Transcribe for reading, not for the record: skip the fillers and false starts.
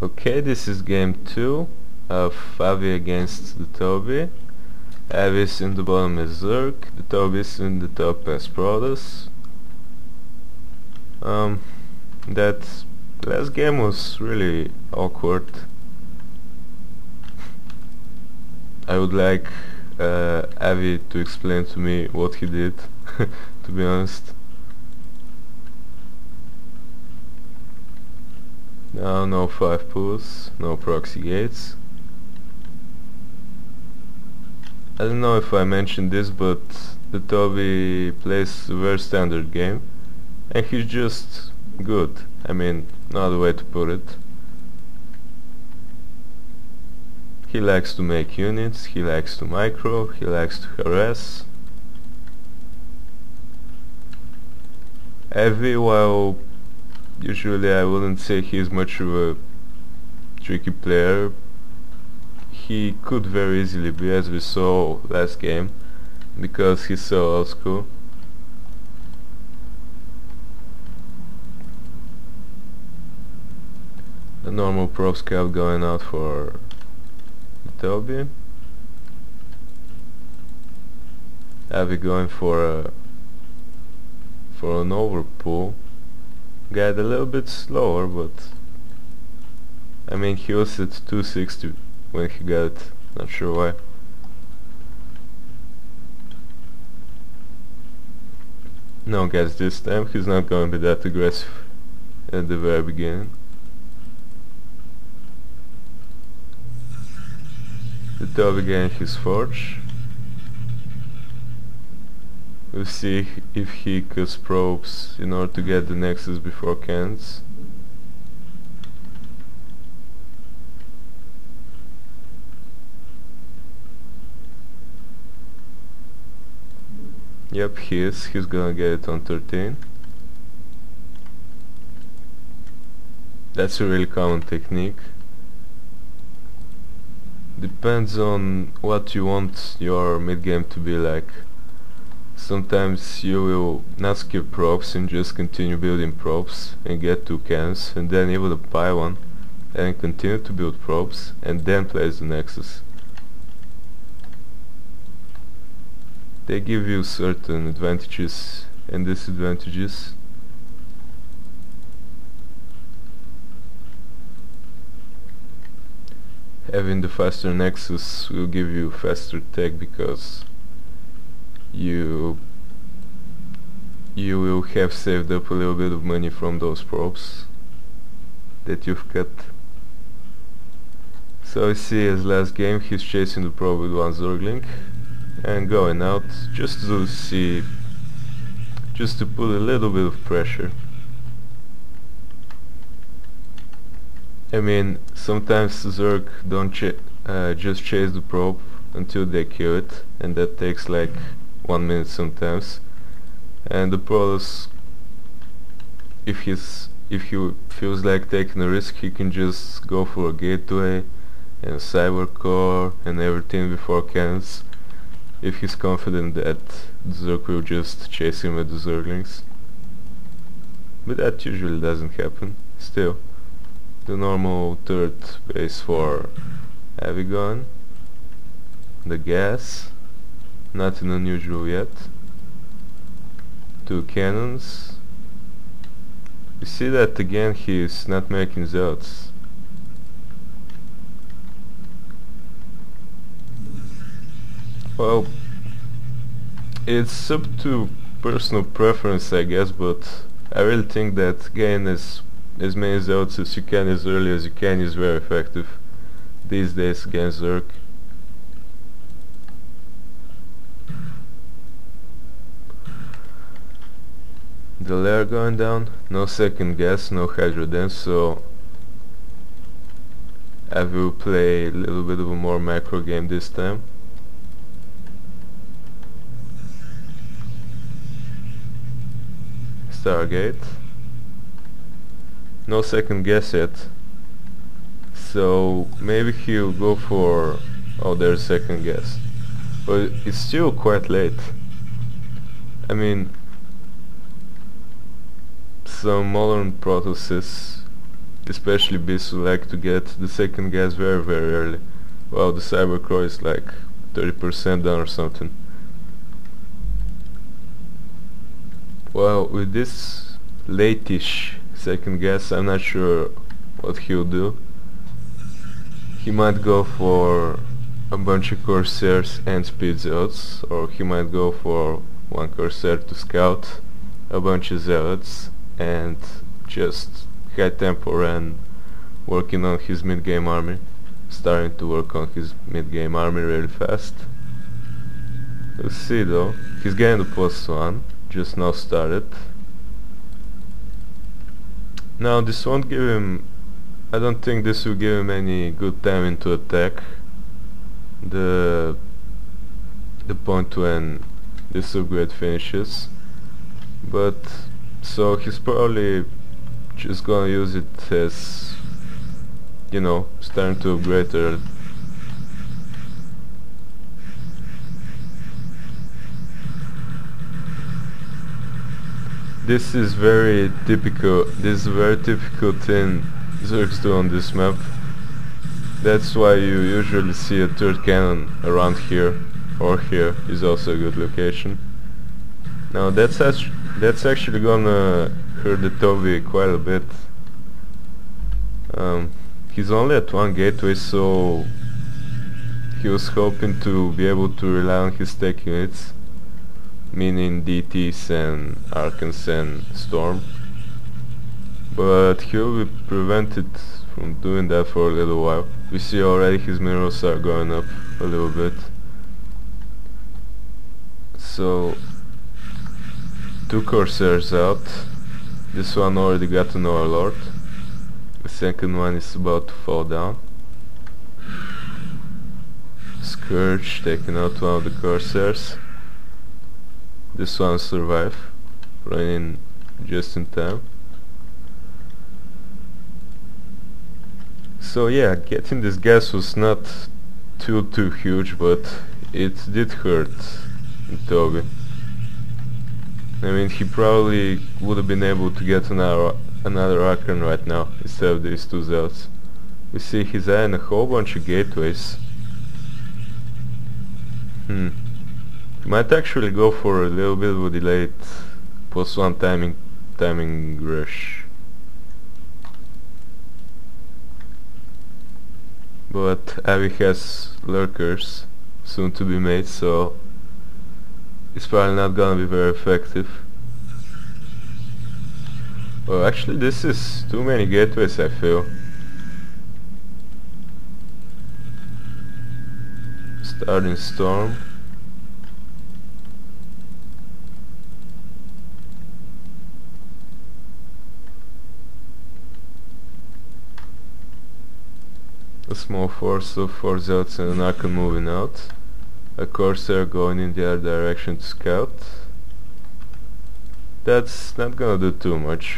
Okay, this is game 2 of Avi against TSL. Avi is in the bottom as Zerg, TSL is in the top as Protoss. That last game was really awkward. I would like Avi to explain to me what he did, to be honest. Now no 5 pulls, no proxy gates. I don't know if I mentioned this, but TSL plays a very standard game and he's just good. I mean, not a way to put it. He likes to make units, he likes to micro, he likes to harass. Avi, while usually I wouldn't say he's much of a tricky player, he could very easily be, as we saw last game, because he's so old school. A normal prop scout going out for TSL. Avi going for an overpull. Got a little bit slower, but I mean he was at 260 when he got it, not sure why. No guys, this time he's not going to be that aggressive at the very beginning. TSL getting his forge. We'll see if he cuts probes in order to get the nexus before cans. Yep, he is. He's gonna get it on 13. That's a really common technique. Depends on what you want your mid game to be like. Sometimes you will not skip probes and just continue building probes and get 2 cans, and then you will buy one and continue to build probes and then place the nexus. They give you certain advantages and disadvantages. Having the faster nexus will give you faster tech because you will have saved up a little bit of money from those probes that you've cut. So you see, as last game he's chasing the probe with 1 Zergling and going out just to see, just to put a little bit of pressure. I mean, sometimes Zerg don't just chase the probe until they kill it, and that takes like 1 minute sometimes. And the Protoss, if he feels like taking a risk, he can just go for a gateway and a cyber core and everything before cans, if he's confident that the Zerg will just chase him with the Zerglings. But that usually doesn't happen. Still, the normal third base for Avi gone. The gas, nothing unusual yet. 2 cannons. You see that again he's not making zealots. Well, it's up to personal preference, I guess, but I really think that getting as many zealots as you can as early as you can is very effective these days against Zerg. The layer going down, no second guess, no hydro dance, so I will play a little bit of a more macro game this time. Stargate. No second guess yet, so maybe he'll go for, oh, there's second guess, but it's still quite late. I mean, some modern Protosses especially beasts who like to get the second gas very very early. Wow, the Cybercrow is like 30% down or something. Well, with this late-ish second gas, I'm not sure what he'll do. He might go for a bunch of Corsairs and Speed Zealots, or he might go for one Corsair to scout, a bunch of Zealots, and just high tempo and working on his mid-game army, starting to work on his mid-game army really fast. We'll see though. He's getting the +1, just now started. Now this won't give him, I don't think this will give him any good timing to attack. The point when this upgrade finishes, but so he's probably just gonna use it as, you know, starting to upgrade early. This is very typical. This is a very typical thing Zergs do on this map. That's why you usually see a third cannon around here, or here is also a good location. Now that's actually gonna hurt the Toby quite a bit. He's only at 1 gateway, so he was hoping to be able to rely on his tech units, meaning DTs and Archons and Storm, but he'll be prevented from doing that for a little while. We see already his minerals are going up a little bit. So 2 Corsairs out. This one already got an Overlord. The second one is about to fall down. Scourge taking out one of the Corsairs. This one survived, running just in time. So yeah, getting this gas was not too huge, but it did hurt Toby. I mean, he probably would have been able to get another Archon right now instead of these 2 Zealots. We see he's adding a whole bunch of gateways. He might actually go for a little bit of a delayed +1 timing rush. But Avi has lurkers soon to be made, so it's probably not gonna be very effective. Well, actually this is too many gateways, I feel. Starting Storm. A small force of 4 Zealots and an Archon moving out. A Corsair going in the other direction to scout. That's not gonna do too much.